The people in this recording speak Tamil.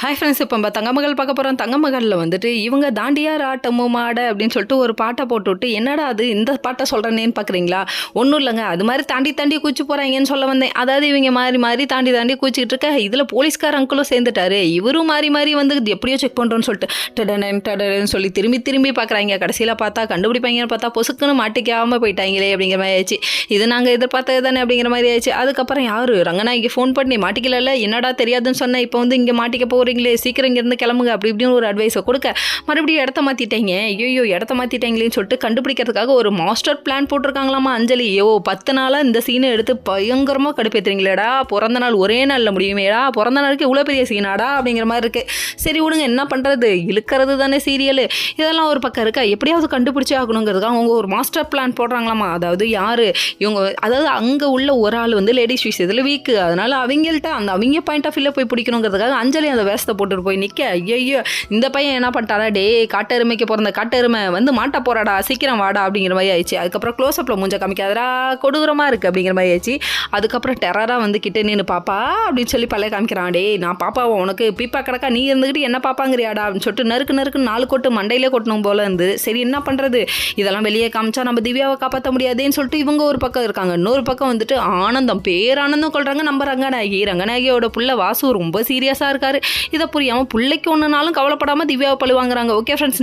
ஹாய் ஃப்ரெண்ட்ஸ், இப்போ நம்ம தங்கமகள் பார்க்க போகிறோம். தங்கமகளில் வந்துட்டு இவங்க தாண்டியார் ஆட்டமும் ஆட அப்படின்னு சொல்லிட்டு ஒரு பாட்டை போட்டுவிட்டு, என்னடா அது இந்த பாட்டை சொல்கிறேன்னேன்னு பார்க்குறீங்களா? ஒன்றும் இல்லைங்க, அது மாதிரி தாண்டி தாண்டி கூச்சி போகிறாங்கன்னு சொல்ல வந்தேன். அதாவது இவங்க மாறி மாறி தாண்டி தாண்டி கூச்சிக்கிட்டு இருக்க, இதில் போலீஸ்கார அங்கிளும் சேர்ந்துட்டாரு. இவரும் மாறி மாறி வந்து எப்படியோ செக் பண்ணுறோன்னு சொல்லிட்டு டடன்னு சொல்லி திரும்பி திரும்பி பார்க்குறாங்க. கடைசியில் பார்த்தா கண்டுபிடிப்பாங்கன்னு பார்த்தா பொசுக்குன்னு மாட்டிக்காமல் போயிட்டாங்களே அப்படிங்கிற மாதிரி ஆயிடுச்சு. இது நாங்கள் எதிர்பார்த்தது தானே அப்படிங்கிற மாதிரி ஆயிடுச்சு. அதுக்கப்புறம் யார் ரங்கநாயகி ஃபோன் பண்ணி மாட்டிக்கல, என்னடா தெரியாதுன்னு சொன்னேன், இப்போ வந்து இங்கே மாட்டிக்க போகிறீங்களே, சீக்கிரம் இங்கேருந்து கிளம்புங்க அப்படி இப்படின்னு ஒரு அட்வைஸை கொடுக்க, மறுபடியும் இடத்த மாற்றிட்டீங்க, ஐயோ இடத்த மாற்றிட்டாங்களேன்னு சொல்லிட்டு கண்டுபிடிக்கிறதுக்காக ஒரு மாஸ்டர் பிளான் போட்டிருக்காங்களாமா அஞ்சலி. 10 நாளாக இந்த சீனை எடுத்து பயங்கரமாக கடுப்பேற்றுறீங்களேடா, பிறந்த நாள் ஒரே நாளில் முடியுமேடா, பிறந்த நாளுக்கு இவ்வளோ பெரிய சீனாடா அப்படிங்கிற மாதிரி இருக்குது. சரி விடுங்க, என்ன பண்ணுறது, இழுக்கிறது தானே சீரியல். இதெல்லாம் ஒரு பக்கம் இருக்கா, எப்படியாவது கண்டுபிடிச்சே ஆகணுங்கிறதுக்காக அவங்க ஒரு மாஸ்டர் பிளான் போடுறாங்களாமா. அதாவது யார் இவங்க, அதாவது அங்கே உள்ள ஒரு ஆள் வந்து லேடிஸ் விஷயத்தில் வீக்கு, அதனால் அவங்கள்ட்ட அவங்க பாயிண்ட் ஆஃப் வியூவில் போய் பிடிக்கணுங்கிறதுக்காக அஞ்சலி அந்த வேஷத்தை போட்டுட்டு போய் நிற்க, ஐயோ இந்த பையன் என்ன பண்ணிட்டாரா, டே காட்டெருமைக்கு பிறந்த காட்டெருமை வந்து மாட்ட போறாடா, சீக்கிரம் வாடா அப்படிங்கிற மாதிரி ஆயிடுச்சு. அதுக்கப்புறம் க்ளோஸ்அப்பில் மூஞ்ச காமிக்காதரா, கொடூரமாக இருக்குது அப்படிங்கிற மாதிரி ஆயிடுச்சு. அதுக்கப்புறம் டெரராக வந்து கிட்ட நின்று பாப்பா அப்படின்னு சொல்லி பழைய காமிக்கிறான். டே நான் பாப்பாவை உனக்கு பீப்பா கிடக்கா, நீ இருந்துக்கிட்டு என்ன பாப்பாங்கிறியாடா அப்படின்னு சொல்லிட்டு நறுக்கு 4 கொட்டு மண்டையிலே கொட்டணும் போல இருந்து. சரி என்ன பண்ணுறது, இதெல்லாம் வெளியே காமிச்சா நம்ம திவ்யாவை காப்பாற்ற முடியாதுன்னு சொல்லிட்டு இவங்க ஒரு பக்கம் இருக்காங்க. இன்னொரு பக்கம் வந்துட்டு ஆனந்தம் பேரானந்தம் கொள்றாங்க நம்ம ரங்கநாயகியோட புள்ள வாசு ரொம்ப சீரியஸாக இருக்காரு. இதை புரியாமல் பிள்ளைக்கு ஒன்றுனாலும் கவலைப்படாமல் திவ்யாவை பழி வாங்குறாங்க. Okay friends.